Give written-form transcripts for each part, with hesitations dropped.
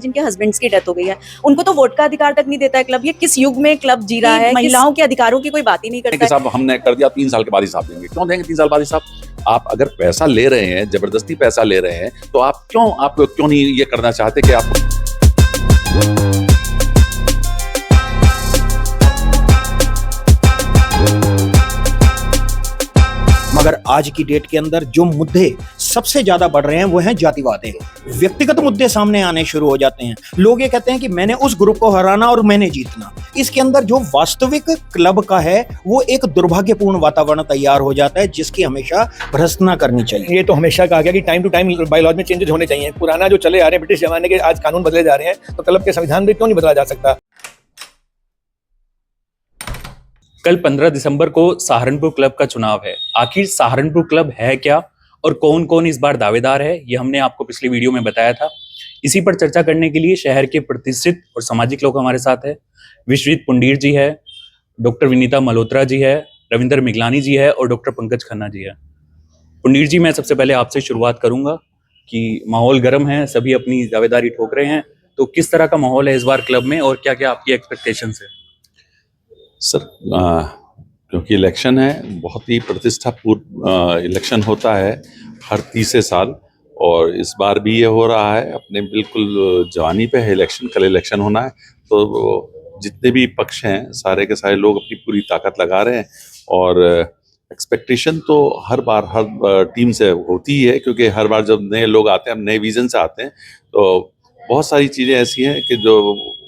जिनके हस्बैंड्स की डेथ हो गई है उनको तो वोट का अधिकार तक नहीं देता है क्लब। ये किस युग में क्लब जी रहा है? महिलाओं के अधिकारों की कोई बात ही नहीं करता है। साहब हमने कर दिया 3 साल के बाद हिसाब देंगे। क्यों देंगे 3 साल बाद हिसाब? आप अगर पैसा ले रहे हैं, जबरदस्ती पैसा ले रहे हैं, तो आप क्यों नहीं ये करना चाहते कि आप मगर आज की डेट के अंदर जो मुद्दे सबसे ज्यादा बढ़ रहे हैं वो हैं जातिवाद। व्यक्तिगत मुद्दे सामने आने शुरू हो जाते हैं। लोग ये कहते हैं कि मैंने उस ग्रुप को हराना और मैंने जीतना। इसके अंदर जो वास्तविक क्लब का है वो एक दुर्भाग्यपूर्ण वातावरण तैयार हो जाता है जिसकी हमेशा भ्रष्ट ना करनी चाहिए। ये तो हमेशा कहा गया कि टाइम टू टाइम बायलॉज में चेंजेस होने चाहिए। पुराना जो चले आ रहे हैं ब्रिटिश जमाने के आज कानून बदले जा रहे हैं, तो क्लब के संविधान में क्यों नहीं बदला जा सकता? कल 15 दिसंबर को सहारनपुर क्लब का चुनाव है। आखिर सहारनपुर क्लब है क्या और कौन कौन इस बार दावेदार है, ये हमने आपको पिछली वीडियो में बताया था। इसी पर चर्चा करने के लिए शहर के प्रतिष्ठित और सामाजिक लोग हमारे साथ है। विश्वजीत पुंडीर जी है, डॉक्टर विनीता मल्होत्रा जी है, रविंदर मिगलानी जी है और डॉक्टर पंकज खन्ना जी है। पुंडीर जी, मैं सबसे पहले आपसे शुरुआत करूंगा कि माहौल गर्म है, सभी अपनी दावेदारी ठोक रहे हैं, तो किस तरह का माहौल है इस बार क्लब में और क्या क्या आपकी एक्सपेक्टेशंस है? सर, क्योंकि इलेक्शन है, बहुत ही प्रतिष्ठापूर्ण इलेक्शन होता है हर तीसरे साल, और इस बार भी ये हो रहा है। अपने बिल्कुल जवानी पे है इलेक्शन, कल इलेक्शन होना है, तो जितने भी पक्ष हैं सारे के सारे लोग अपनी पूरी ताकत लगा रहे हैं। और एक्सपेक्टेशन तो हर बार हर टीम से होती ही है, क्योंकि हर बार जब नए लोग आते हैं, नए विजन से आते हैं, तो बहुत सारी चीज़ें ऐसी हैं कि जो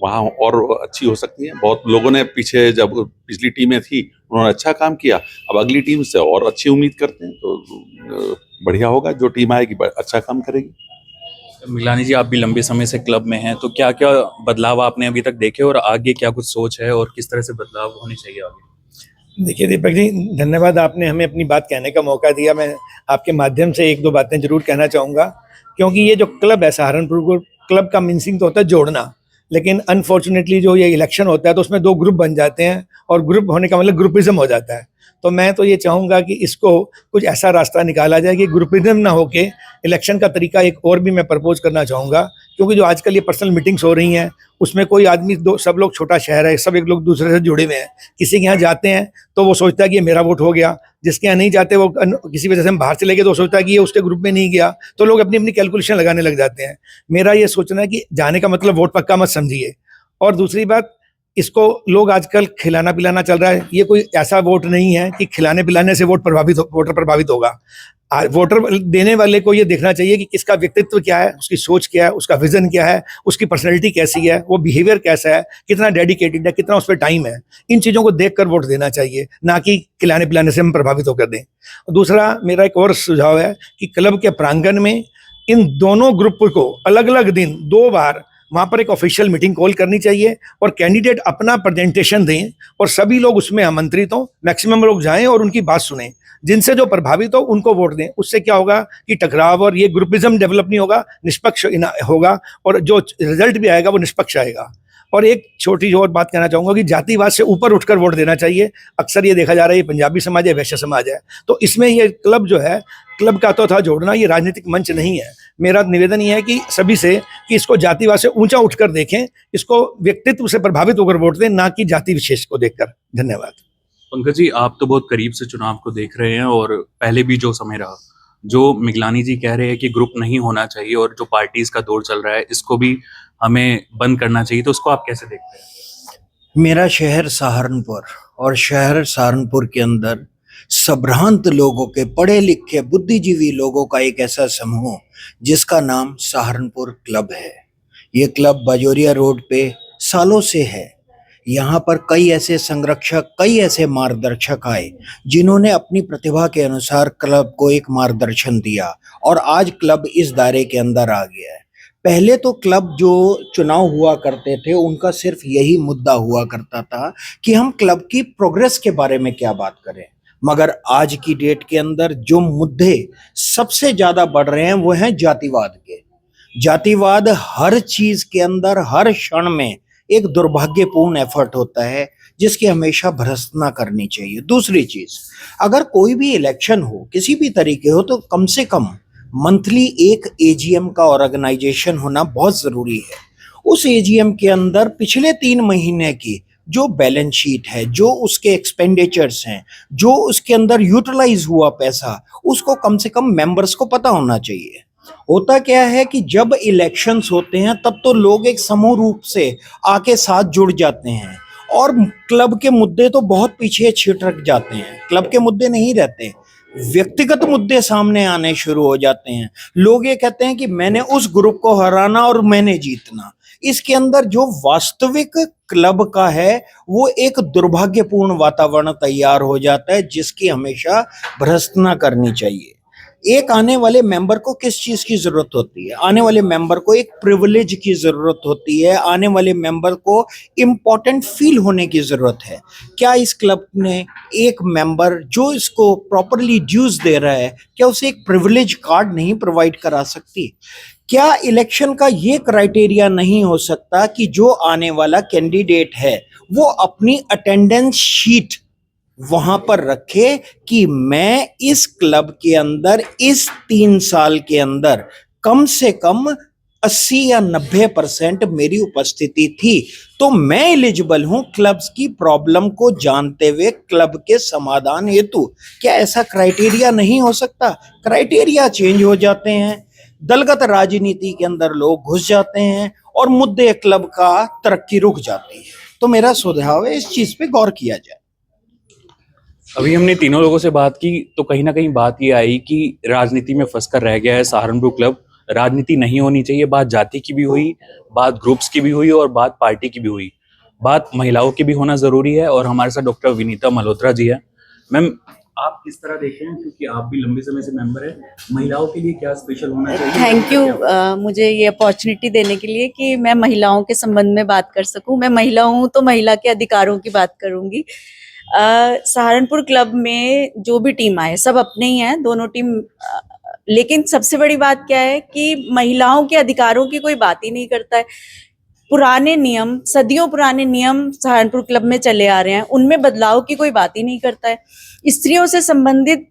वहाँ और अच्छी हो सकती हैं। बहुत लोगों ने पीछे जब पिछली टीमें थी उन्होंने अच्छा काम किया, अब अगली टीम से और अच्छी उम्मीद करते हैं, तो बढ़िया होगा। जो टीम आएगी अच्छा काम करेगी। मिगलानी जी, आप भी लंबे समय से क्लब में हैं, तो क्या क्या बदलाव आपने अभी तक देखे और आगे क्या कुछ सोच है और किस तरह से बदलाव होने चाहिए आगे? देखिए दीपक जी, धन्यवाद, आपने हमें अपनी बात कहने का मौका दिया। मैं आपके माध्यम से एक दो बातें जरूर कहना चाहूँगा, क्योंकि ये जो क्लब है सहारनपुर क्लब का मीनिंग तो होता है जोड़ना, लेकिन अनफॉर्चुनेटली जो ये इलेक्शन होता है तो उसमें दो ग्रुप बन जाते हैं और ग्रुप होने का मतलब ग्रुपिज्म हो जाता है। तो मैं तो ये चाहूँगा कि इसको कुछ ऐसा रास्ता निकाला जाए कि ग्रुपिज्म ना होके इलेक्शन का तरीका एक और भी मैं प्रपोज करना चाहूँगा, क्योंकि जो आजकल ये पर्सनल मीटिंग्स हो रही हैं उसमें कोई आदमी सब लोग, छोटा शहर है, सब एक लोग दूसरे से जुड़े हुए हैं। किसी के यहाँ जाते हैं तो वो सोचता है कि ये मेरा वोट हो गया, जिसके यहाँ नहीं जाते वो किसी वजह से हम बाहर चले गए तो वो सोचता है कि ये उसके ग्रुप में नहीं गया, तो लोग अपनी अपनी कैलकुलेशन लगाने लग जाते हैं। मेरा ये सोचना है कि जाने का मतलब वोट पक्का मत समझिए। और दूसरी बात, इसको लोग आजकल खिलाना पिलाना चल रहा है, ये कोई ऐसा वोट नहीं है कि खिलाने पिलाने से वोटर प्रभावित होगा। वोटर देने वाले को ये देखना चाहिए कि किसका व्यक्तित्व क्या है, उसकी सोच क्या है, उसका विजन क्या है, उसकी पर्सनैलिटी कैसी है, वो बिहेवियर कैसा है, कितना डेडिकेटेड है, कितना उस पर टाइम है। इन चीज़ों को देखकर वोट देना चाहिए, ना कि खिलाने पिलाने से हम प्रभावित होकर दें। दूसरा मेरा एक और सुझाव है कि क्लब के प्रांगण में इन दोनों ग्रुप को अलग अलग दिन 2 बार वहाँ पर एक ऑफिशियल मीटिंग कॉल करनी चाहिए और कैंडिडेट अपना प्रेजेंटेशन दें और सभी लोग उसमें आमंत्रित हों, मैक्सिमम लोग जाएं और उनकी बात सुनें। जिनसे जो प्रभावित हो उनको वोट दें। उससे क्या होगा कि टकराव और ये ग्रुपिज्म डेवलप नहीं होगा, निष्पक्ष होगा और जो रिजल्ट भी आएगा वो निष्पक्ष आएगा। और एक छोटी और बात कहना चाहूँगा कि जातिवाद से ऊपर उठकर वोट देना चाहिए। अक्सर ये देखा जा रहा है ये पंजाबी समाज है, वैश्य समाज है, तो इसमें ये क्लब जो है, क्लब का तो था जोड़ना, ये राजनीतिक मंच नहीं है। मेरा निवेदन ये है कि सभी से कि इसको जातिवाद से ऊंचा उठकर देखें, इसको व्यक्तित्व से प्रभावित होकर वोट दें, ना कि जाति विशेष को देखकर। धन्यवाद। पंकज जी, आप तो बहुत करीब से चुनाव को देख रहे हैं और पहले भी जो समय रहा, जो मिगलानी जी कह रहे हैं कि ग्रुप नहीं होना चाहिए और जो पार्टीज का दौर चल रहा है इसको भी हमें बंद करना चाहिए, तो उसको आप कैसे देखते हैं? मेरा शहर सहारनपुर, और शहर सहारनपुर के अंदर संभ्रांत लोगों के, पढ़े लिखे बुद्धिजीवी लोगों का एक ऐसा समूह जिसका नाम सहारनपुर क्लब है। ये क्लब बाजोरिया रोड पे सालों से है। यहाँ पर कई ऐसे संरक्षक, कई ऐसे मार्गदर्शक आए जिन्होंने अपनी प्रतिभा के अनुसार क्लब को एक मार्गदर्शन दिया और आज क्लब इस दायरे के अंदर आ गया है। पहले तो क्लब जो चुनाव हुआ करते थे उनका सिर्फ यही मुद्दा हुआ करता था कि हम क्लब की प्रोग्रेस के बारे में क्या बात करें, मगर आज की डेट के अंदर जो मुद्दे सबसे ज्यादा बढ़ रहे हैं वो हैं जातिवाद के। जातिवाद हर चीज के अंदर, हर क्षण में एक दुर्भाग्यपूर्ण एफर्ट होता है जिसकी हमेशा भ्रष्ट ना करनी चाहिए। दूसरी चीज, अगर कोई भी इलेक्शन हो, किसी भी तरीके हो, तो कम से कम मंथली एक एजीएम का ऑर्गेनाइजेशन होना बहुत जरूरी है। उस एजीएम के अंदर पिछले 3 महीने की जो बैलेंस शीट है, जो उसके एक्सपेंडिचर्स हैं, जो उसके अंदर यूटिलाइज हुआ पैसा, उसको कम से कम मेंबर्स को पता होना चाहिए। होता क्या है कि जब इलेक्शंस होते हैं तब तो लोग एक समूह रूप से आके साथ जुड़ जाते हैं और क्लब के मुद्दे तो बहुत पीछे छिटक जाते हैं, क्लब के मुद्दे नहीं रहते, व्यक्तिगत मुद्दे सामने आने शुरू हो जाते हैं। लोग ये कहते हैं कि मैंने उस ग्रुप को हराना और मैंने जीतना। इसके अंदर जो वास्तविक क्लब का है वो एक दुर्भाग्यपूर्ण वातावरण तैयार हो जाता है, जिसकी हमेशा भर्त्सना करनी चाहिए। एक आने वाले मेंबर को किस चीज की जरूरत होती है? आने वाले मेंबर को एक प्रिविलेज की जरूरत होती है, आने वाले मेंबर को इम्पोर्टेंट फील होने की जरूरत है। क्या इस क्लब ने एक मेंबर जो इसको प्रॉपरली ड्यूज दे रहा है, क्या उसे एक प्रिविलेज कार्ड नहीं प्रोवाइड करा सकती? क्या इलेक्शन का ये क्राइटेरिया नहीं हो सकता कि जो आने वाला कैंडिडेट है वो अपनी अटेंडेंस शीट वहां पर रखे कि मैं इस क्लब के अंदर इस 3 साल के अंदर कम से कम 80 या 90% मेरी उपस्थिति थी, तो मैं एलिजिबल हूं क्लब्स की प्रॉब्लम को जानते हुए क्लब के समाधान हेतु। क्या ऐसा क्राइटेरिया नहीं हो सकता? क्राइटेरिया चेंज हो जाते हैं, दलगत राजनीति के अंदर लोग घुस जाते हैं और मुद्दे क्लब का तरक्की रुक जाती है। तो मेरा सुझाव है इस चीज पे गौर किया जाए। अभी हमने तीनों लोगों से बात की तो कहीं ना कहीं बात ये आई कि राजनीति में फंसकर रह गया है सहारनपुर क्लब। राजनीति नहीं होनी चाहिए। बात जाति की भी हुई, बात ग्रुप्स की भी हुई और बात पार्टी की भी हुई। बात महिलाओं की भी होना जरूरी है और हमारे साथ डॉक्टर विनीता मल्होत्रा जी है। मैम, आप किस तरह देख रहे हैं, क्योंकि आप भी लंबे समय से मेंबर हैं, महिलाओं के लिए क्या स्पेशल होना चाहिए? थैंक यू मुझे ये अपॉर्चुनिटी देने के लिए कि मैं महिलाओं के संबंध में बात कर सकूं। मैं महिला हूं तो महिला के अधिकारों की बात करूंगी। सहारनपुर क्लब में जो भी टीम आए सब अपने ही हैं, दोनों टीम। लेकिन सबसे बड़ी बात क्या है कि महिलाओं के अधिकारों की कोई बात ही नहीं करता है। पुराने नियम, सदियों पुराने नियम सहारनपुर क्लब में चले आ रहे हैं, उनमें बदलाव की कोई बात ही नहीं करता है। स्त्रियों से संबंधित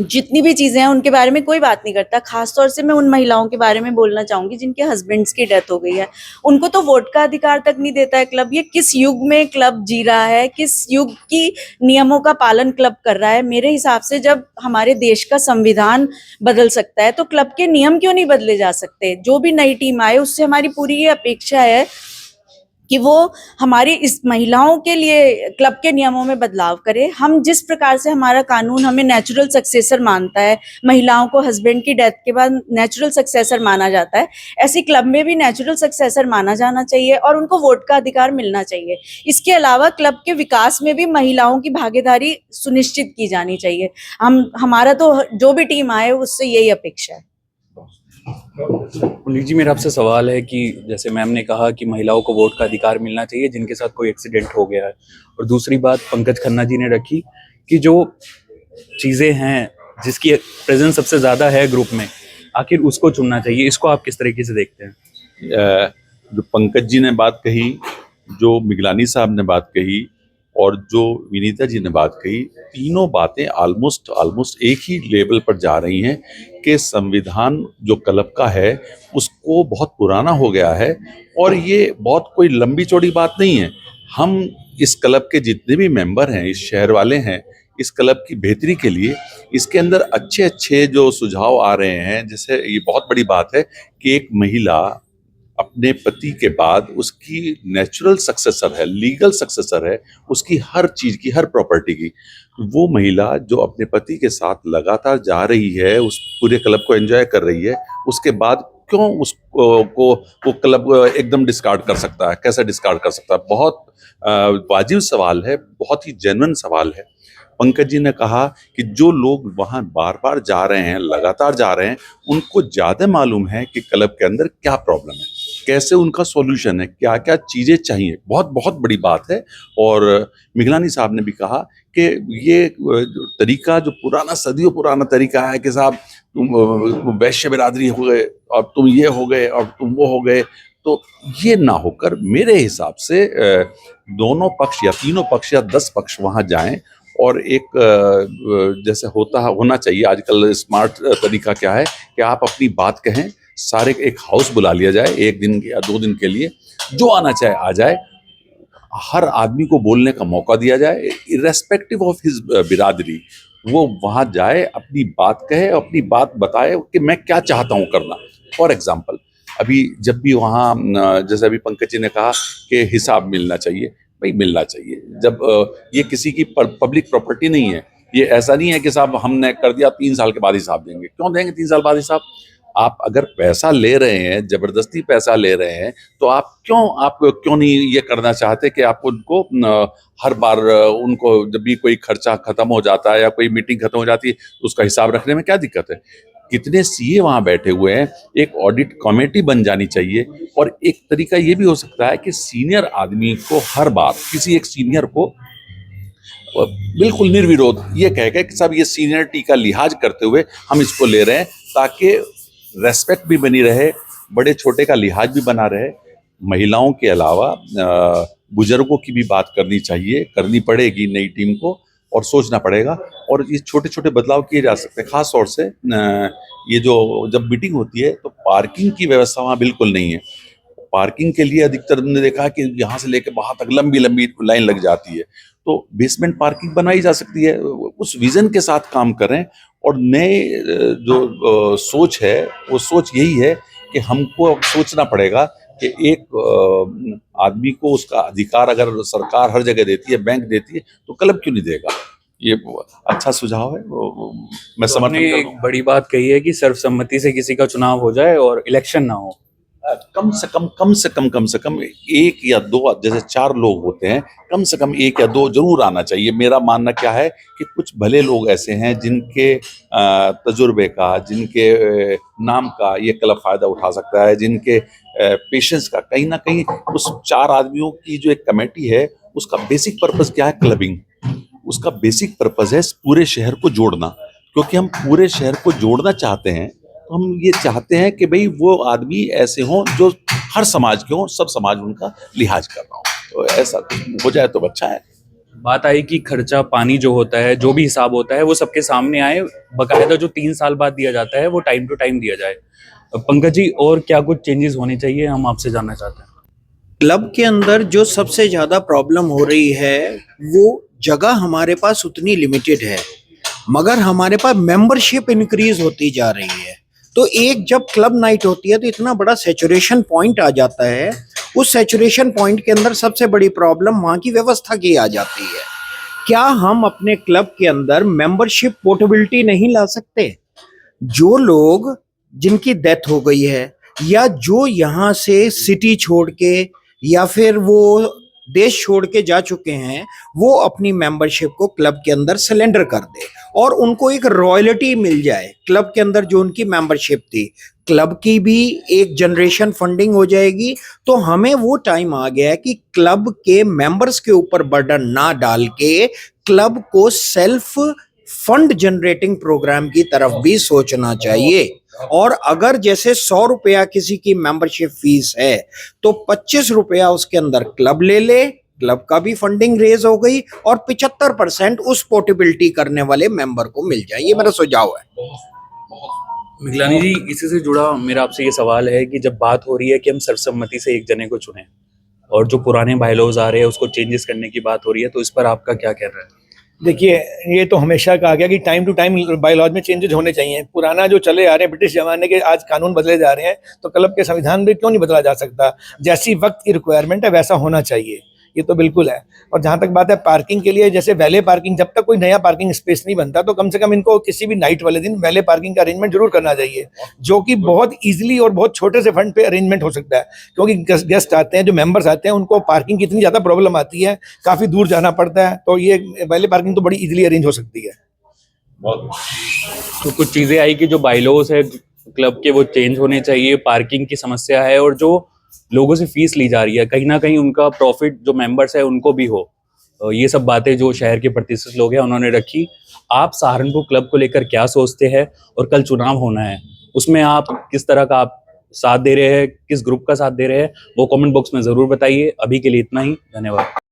जितनी भी चीजें हैं उनके बारे में कोई बात नहीं करता। खासतौर से मैं उन महिलाओं के बारे में बोलना चाहूंगी जिनके हस्बैंड्स की डेथ हो गई है, उनको तो वोट का अधिकार तक नहीं देता है क्लब। ये किस युग में क्लब जी रहा है, किस युग की नियमों का पालन क्लब कर रहा है? मेरे हिसाब से जब हमारे देश का संविधान बदल सकता है तो क्लब के नियम क्यों नहीं बदले जा सकते? जो भी नई टीम आए उससे हमारी पूरी ये अपेक्षा है कि वो हमारी इस महिलाओं के लिए क्लब के नियमों में बदलाव करे। हम जिस प्रकार से हमारा कानून हमें नेचुरल सक्सेसर मानता है, महिलाओं को हस्बैंड की डेथ के बाद नेचुरल सक्सेसर माना जाता है, ऐसे क्लब में भी नेचुरल सक्सेसर माना जाना चाहिए और उनको वोट का अधिकार मिलना चाहिए। इसके अलावा क्लब के विकास में भी महिलाओं की भागीदारी सुनिश्चित की जानी चाहिए। हमारा तो जो भी टीम आए उससे यही अपेक्षा है। पुनीत जी, मेरा आपसे सवाल है कि जैसे मैम ने कहा कि महिलाओं को वोट का अधिकार मिलना चाहिए जिनके साथ कोई एक्सीडेंट हो गया है, और दूसरी बात पंकज खन्ना जी ने रखी कि जो चीजें हैं जिसकी प्रेजेंस सबसे ज्यादा है ग्रुप में, आखिर उसको चुनना चाहिए। इसको आप किस तरीके से देखते हैं? जो पंकज जी ने बात कही, जो मिगलानी साहब ने बात कही और जो विनीता जी ने बात कही, तीनों बातें ऑलमोस्ट एक ही लेवल पर जा रही हैं कि संविधान जो क्लब का है उसको बहुत पुराना हो गया है और ये बहुत कोई लंबी चौड़ी बात नहीं है। हम इस क्लब के जितने भी मेंबर हैं, इस शहर वाले हैं, इस क्लब की बेहतरी के लिए इसके अंदर अच्छे अच्छे जो सुझाव आ रहे हैं, जैसे ये बहुत बड़ी बात है कि एक महिला अपने पति के बाद उसकी नेचुरल सक्सेसर है, लीगल सक्सेसर है, उसकी हर चीज की, हर प्रॉपर्टी की। वो महिला जो अपने पति के साथ लगातार जा रही है, उस पूरे क्लब को एंजॉय कर रही है, उसके बाद क्यों उसको वो क्लब एकदम डिस्कार्ड कर सकता है? कैसे डिस्कार्ड कर सकता है? बहुत वाजिब सवाल है, बहुत ही जेन्युइन सवाल है। पंकज जी ने कहा कि जो लोग वहाँ बार बार जा रहे हैं, लगातार जा रहे हैं, उनको ज़्यादा मालूम है कि क्लब के अंदर क्या प्रॉब्लम है, कैसे उनका सॉल्यूशन है, क्या क्या चीज़ें चाहिए। बहुत बहुत बड़ी बात है। और मिगलानी साहब ने भी कहा कि ये तरीका जो पुराना, सदियों पुराना तरीका है कि साहब तुम वैश्य बिरादरी हो गए और तुम ये हो गए और तुम वो हो गए, तो ये ना होकर मेरे हिसाब से दोनों पक्ष या तीनों पक्ष या 10 पक्ष वहाँ जाएं और एक जैसे होना चाहिए। आजकल स्मार्ट तरीका क्या है कि आप अपनी बात कहें, सारे एक हाउस बुला लिया जाए, 1 दिन या 2 दिन के लिए, जो आना चाहे आ जाए, हर आदमी को बोलने का मौका दिया जाए, इर्रेस्पेक्टिव ऑफ हिज बिरादरी। वो वहाँ जाए, अपनी बात कहे, अपनी बात बताए कि मैं क्या चाहता हूँ करना। फॉर एग्जाम्पल, अभी जब भी वहाँ जैसे अभी पंकज जी ने कहा कि हिसाब मिलना चाहिए, भाई मिलना चाहिए। जब ये किसी की पब्लिक प्रॉपर्टी नहीं है, ये ऐसा नहीं है कि साहब हमने कर दिया 3 साल के बाद हिसाब देंगे। क्यों देंगे 3 साल बाद हिसाब? आप अगर पैसा ले रहे हैं, जबरदस्ती पैसा ले रहे हैं, तो आप क्यों नहीं ये करना चाहते कि आप उनको हर बार उनको जब भी कोई खर्चा खत्म हो जाता है या कोई मीटिंग खत्म हो जाती है तो उसका हिसाब रखने में क्या दिक्कत है? कितने सीए वहां बैठे हुए हैं, एक ऑडिट कमेटी बन जानी चाहिए। और एक तरीका ये भी हो सकता है कि सीनियर आदमी को हर बार किसी एक सीनियर को बिल्कुल निर्विरोध ये कहेगा कि साहब ये सीनियरिटी का लिहाज करते हुए हम इसको ले रहे हैं, ताकि रेस्पेक्ट भी बनी रहे, बड़े छोटे का लिहाज भी बना रहे। महिलाओं के अलावा बुजुर्गों की भी बात करनी चाहिए, करनी पड़ेगी नई टीम को, और सोचना पड़ेगा। और ये छोटे छोटे बदलाव किए जा सकते हैं। खास तौर से ये जो जब मीटिंग होती है तो पार्किंग की व्यवस्था वहाँ बिल्कुल नहीं है। पार्किंग के लिए अधिकतर हमने देखा कि यहाँ से लेकर वहाँ तक लंबी लंबी लाइन लग जाती है। तो बेसमेंट पार्किंग बनाई जा सकती है। उस विजन के साथ काम करें। और नए जो सोच है, वो सोच यही है कि हमको सोचना पड़ेगा कि एक आदमी को उसका अधिकार अगर सरकार हर जगह देती है, बैंक देती है, तो क्लब क्यों नहीं देगा? ये अच्छा सुझाव है, मैं तो समर्थन आपने करता एक हूं। बड़ी बात कही है कि सर्वसम्मति से किसी का चुनाव हो जाए और इलेक्शन ना हो। कम से कम 1 या 2, जैसे 4 लोग होते हैं, कम से कम 1 या 2 जरूर आना चाहिए। मेरा मानना क्या है कि कुछ भले लोग ऐसे हैं जिनके तजुर्बे का, जिनके नाम का ये क्लब फायदा उठा सकता है, जिनके पेशेंस का। कहीं ना कहीं उस 4 आदमियों की जो एक कमेटी है, उसका बेसिक पर्पस क्या है? क्लबिंग। उसका बेसिक पर्पस है पूरे शहर को जोड़ना। क्योंकि हम पूरे शहर को जोड़ना चाहते हैं, तो हम ये चाहते हैं कि भाई वो आदमी ऐसे हों जो हर समाज के हों, सब समाज उनका लिहाज कर रहा हो। तो ऐसा कुछ हो जाए तो अच्छा है। बात आई कि खर्चा पानी जो होता है, जो भी हिसाब होता है, वो सबके सामने आए। बकायदा जो 3 साल बाद दिया जाता है वो टाइम टू टाइम दिया जाए। पंकज जी, और क्या कुछ चेंजेस होने चाहिए, हम आपसे जानना चाहते हैं। क्लब के अंदर जो सबसे ज्यादा प्रॉब्लम हो रही है, वो जगह हमारे पास उतनी लिमिटेड है, मगर हमारे पास मेंबरशिप इंक्रीज होती जा रही है। तो एक जब क्लब नाइट होती है तो इतना बड़ा सैचुरेशन पॉइंट आ जाता है। उस सैचुरेशन पॉइंट के अंदर सबसे बड़ी प्रॉब्लम वहाँ की व्यवस्था की आ जाती है। क्या हम अपने क्लब के अंदर मेंबरशिप पोर्टेबिलिटी नहीं ला सकते? जो लोग जिनकी डेथ हो गई है, या जो यहाँ से सिटी छोड़ के या फिर वो देश छोड़ के जा चुके हैं, वो अपनी मेंबरशिप को क्लब के अंदर सिलेंडर कर दे और उनको एक रॉयल्टी मिल जाए क्लब के अंदर जो उनकी मेंबरशिप थी। क्लब की भी एक जनरेशन फंडिंग हो जाएगी। तो हमें वो टाइम आ गया है कि क्लब के मेंबर्स के ऊपर बर्डन ना डाल के क्लब को सेल्फ फंड जनरेटिंग प्रोग्राम की तरफ भी सोचना चाहिए। और अगर जैसे 100 रुपया किसी की मेंबरशिप फीस है, तो 25 रुपया उसके अंदर क्लब ले ले, क्लब का भी फंडिंग रेज हो गई और 75% उस पोर्टेबिलिटी करने वाले मेंबर को मिल जाए। ये मेरा सुझाव है। मिगलानी जी, इसी से जुड़ा मेरा आपसे ये सवाल है कि जब बात हो रही है कि हम सर्वसम्मति से एक जने को चुने और जो पुराने बायलॉज आ रहे हैं उसको चेंजेस करने की बात हो रही है, तो इस पर आपका क्या कहना है? देखिए, ये तो हमेशा कहा गया कि टाइम टू टाइम बायलॉज में चेंजेस होने चाहिए। पुराना जो चले आ रहे हैं ब्रिटिश जमाने के, आज कानून बदले जा रहे हैं, तो क्लब के संविधान भी क्यों नहीं बदला जा सकता? जैसी वक्त की रिक्वायरमेंट है वैसा होना चाहिए, ये तो बिल्कुल है। और जहाँ तक बात है पार्किंग के लिए, जैसे वैले पार्किंग, जब तक कोई नया पार्किंग स्पेस नहीं बनता तो कम से कम इनको किसी भी नाइट वाले दिन वैले पार्किंग का अरेंजमेंट जरूर करना चाहिए, जो कि बहुत इजीली और बहुत छोटे से फंड पे अरेंजमेंट हो सकता है। क्योंकि गेस्ट आते हैं, जो मेंबर्स आते हैं, उनको पार्किंग की इतनी ज़्यादा प्रॉब्लम आती है, काफ़ी दूर जाना पड़ता है, तो ये वैले पार्किंग तो बड़ी इजीली अरेंज हो सकती है। तो कुछ चीज़ें आई कि जो बायलॉज है क्लब के वो चेंज होने चाहिए, पार्किंग की समस्या है, और जो लोगों से फीस ली जा रही है कहीं ना कहीं उनका प्रॉफिट जो मेंबर्स है उनको भी हो। ये सब बातें जो शहर के प्रतिष्ठित लोग हैं उन्होंने रखी। आप सहारनपुर क्लब को लेकर क्या सोचते हैं, और कल चुनाव होना है उसमें आप किस तरह का आप साथ दे रहे हैं, किस ग्रुप का साथ दे रहे हैं, वो कमेंट बॉक्स में ज़रूर बताइए। अभी के लिए इतना ही, धन्यवाद।